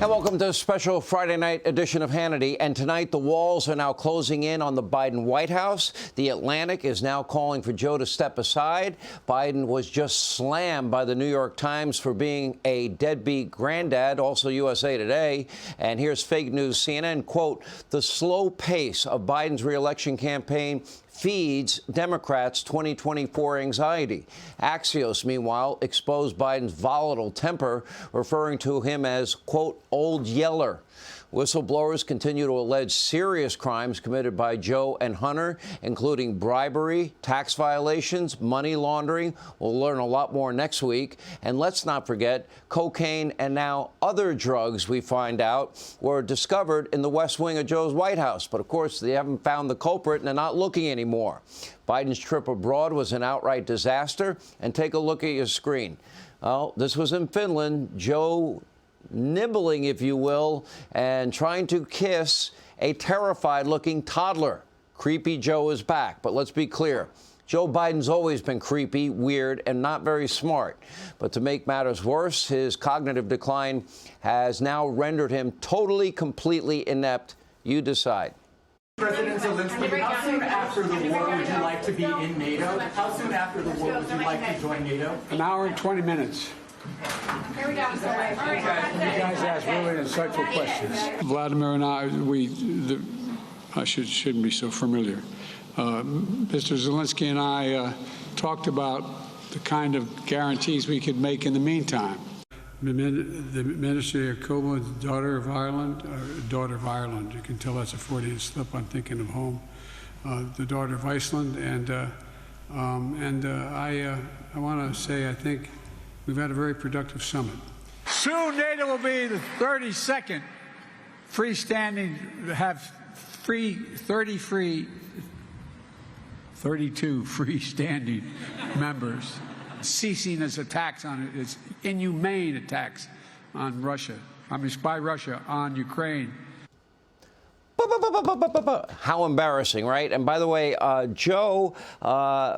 And welcome to a special Friday night edition of Hannity. And tonight, the walls are now closing in on the Biden White House. The Atlantic is now calling for Joe to step aside. Biden was just slammed by the New York Times for being a deadbeat granddad, also USA Today. And here's fake news CNN, quote, the slow pace of Biden's reelection campaign feeds Democrats' 2024 anxiety. Axios, meanwhile, exposed Biden's volatile temper, referring to him as, quote, old yeller. Whistleblowers continue to allege serious crimes committed by Joe and Hunter, including bribery, tax violations, money laundering. We'll learn a lot more next week. And let's not forget, cocaine and now other drugs, we find out, were discovered in the West Wing of Joe's White House. But, of course, they haven't found the culprit and they're not looking anymore. Biden's trip abroad was an outright disaster. And take a look at your screen. Well, this was in Finland. Joe nibbling, if you will, and trying to kiss a terrified-looking toddler. Creepy Joe is back. But let's be clear. Joe Biden's always been creepy, weird, and not very smart. But to make matters worse, his cognitive decline has now rendered him totally, completely inept. You decide. President Zelensky, how soon after the war would you like to be in NATO? How soon after the war would you like to join NATO? An hour and 20 minutes. Here we go. You guys ask really insightful questions. Vladimir and I shouldn't be so familiar. Mr. Zelensky and I talked about the kind of guarantees we could make in the meantime. The Minister Yakubu, daughter of Ireland. You can tell that's a Freudian slip. I'm thinking of home. The daughter of Iceland, and I want to say I think we've had a very productive summit. Soon NATO will be the 32nd freestanding, have 32 freestanding members, ceasing its attacks on its inhumane attacks on Russia. By Russia on Ukraine. How embarrassing, right? And by the way, Joe,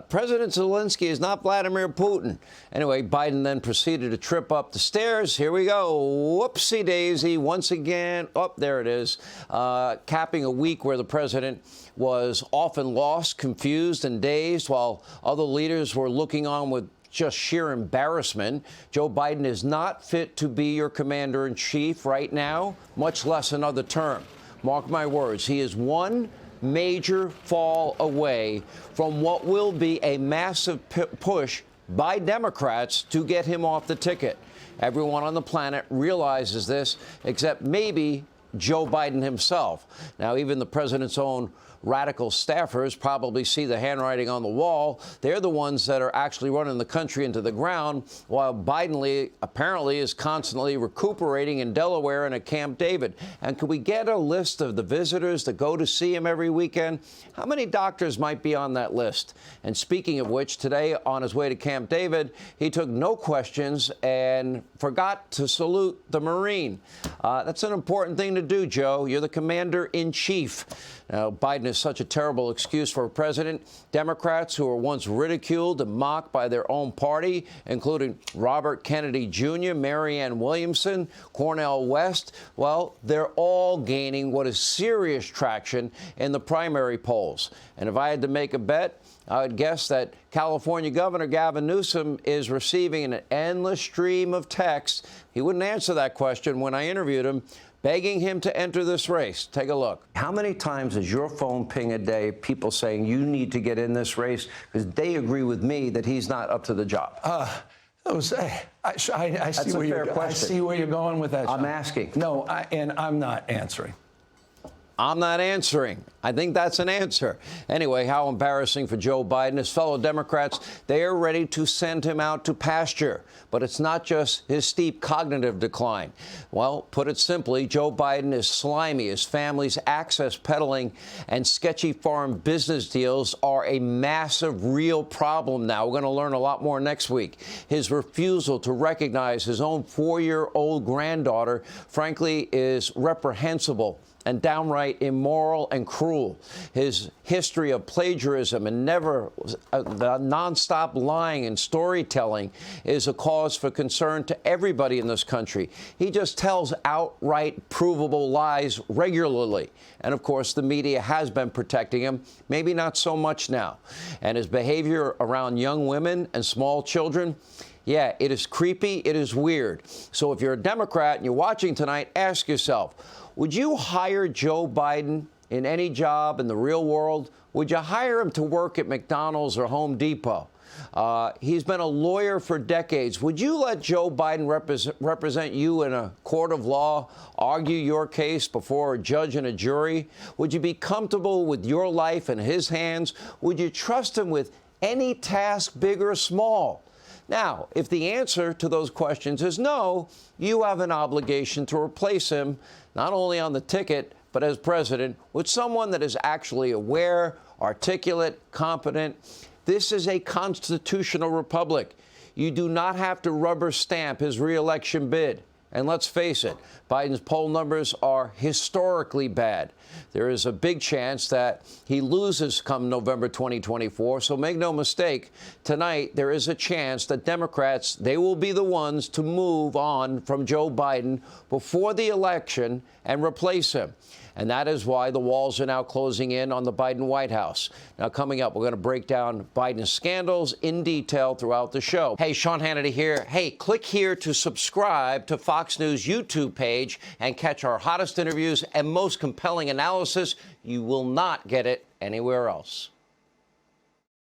President Zelensky is not Vladimir Putin. Anyway, Biden then proceeded to trip up the stairs. Here we go. Whoopsie daisy. Once again. Oh, there it is. Capping a week where the president was often lost, confused, and dazed, while other leaders were looking on with just sheer embarrassment. Joe Biden is not fit to be your commander-in-chief right now, much less another term. Mark my words, he is one major fall away from what will be a massive push by Democrats to get him off the ticket. Everyone on the planet realizes this, except maybe Joe Biden himself. Now, even the president's own radical staffers probably see the handwriting on the wall. They're the ones that are actually running the country into the ground, while Biden apparently is constantly recuperating in Delaware and at Camp David. And can we get a list of the visitors that go to see him every weekend? How many doctors might be on that list? And speaking of which, today on his way to Camp David, he took no questions and forgot to salute the Marine. That's an important thing to do, Joe. You're the commander-in-chief. Now, Biden is such a terrible excuse for a president. Democrats who were once ridiculed and mocked by their own party, including Robert Kennedy Jr., Marianne Williamson, Cornel West, well, they're all gaining what is serious traction in the primary polls. And if I had to make a bet, I would guess that California Governor Gavin Newsom is receiving an endless stream of texts. He wouldn't answer that question when I interviewed him, begging him to enter this race. Take a look. How many times does your phone ping a day, people saying you need to get in this race because they agree with me that he's not up to the job? I see where you're going with that. I'm asking. No, and I'm not answering. I'm not answering. I think that's an answer. Anyway, how embarrassing for Joe Biden. His fellow Democrats, they are ready to send him out to pasture. But it's not just his steep cognitive decline. Well, put it simply, Joe Biden is slimy. His family's access peddling and sketchy foreign business deals are a massive, real problem now. We're going to learn a lot more next week. His refusal to recognize his own 4-year-old granddaughter, frankly, is reprehensible and downright immoral and cruel. cruel. His history of plagiarism and the nonstop lying and storytelling is a cause for concern to everybody in this country. He just tells outright provable lies regularly. And of course, the media has been protecting him, maybe not so much now. And his behavior around young women and small children, yeah, it is creepy, it is weird. So if you're a Democrat and you're watching tonight, ask yourself, would you hire Joe Biden in any job in the real world? Would you hire him to work at McDonald's or Home Depot? He's been a lawyer for decades. Would you let Joe Biden represent you in a court of law, argue your case before a judge and a jury? Would you be comfortable with your life in his hands? Would you trust him with any task, big or small? Now, if the answer to those questions is no, you have an obligation to replace him, not only on the ticket, but as president, with someone that is actually aware, articulate, competent. This is a constitutional republic. You do not have to rubber stamp his reelection bid. And let's face it, Biden's poll numbers are historically bad. There is a big chance that he loses come November 2024. So make no mistake, tonight there is a chance that Democrats, they will be the ones to move on from Joe Biden before the election and replace him. And that is why the walls are now closing in on the Biden White House. Now, coming up, we're going to break down Biden's scandals in detail throughout the show. Hey, Sean Hannity here. Hey, click here to subscribe to Fox News YouTube page and catch our hottest interviews and most compelling analysis. You will not get it anywhere else.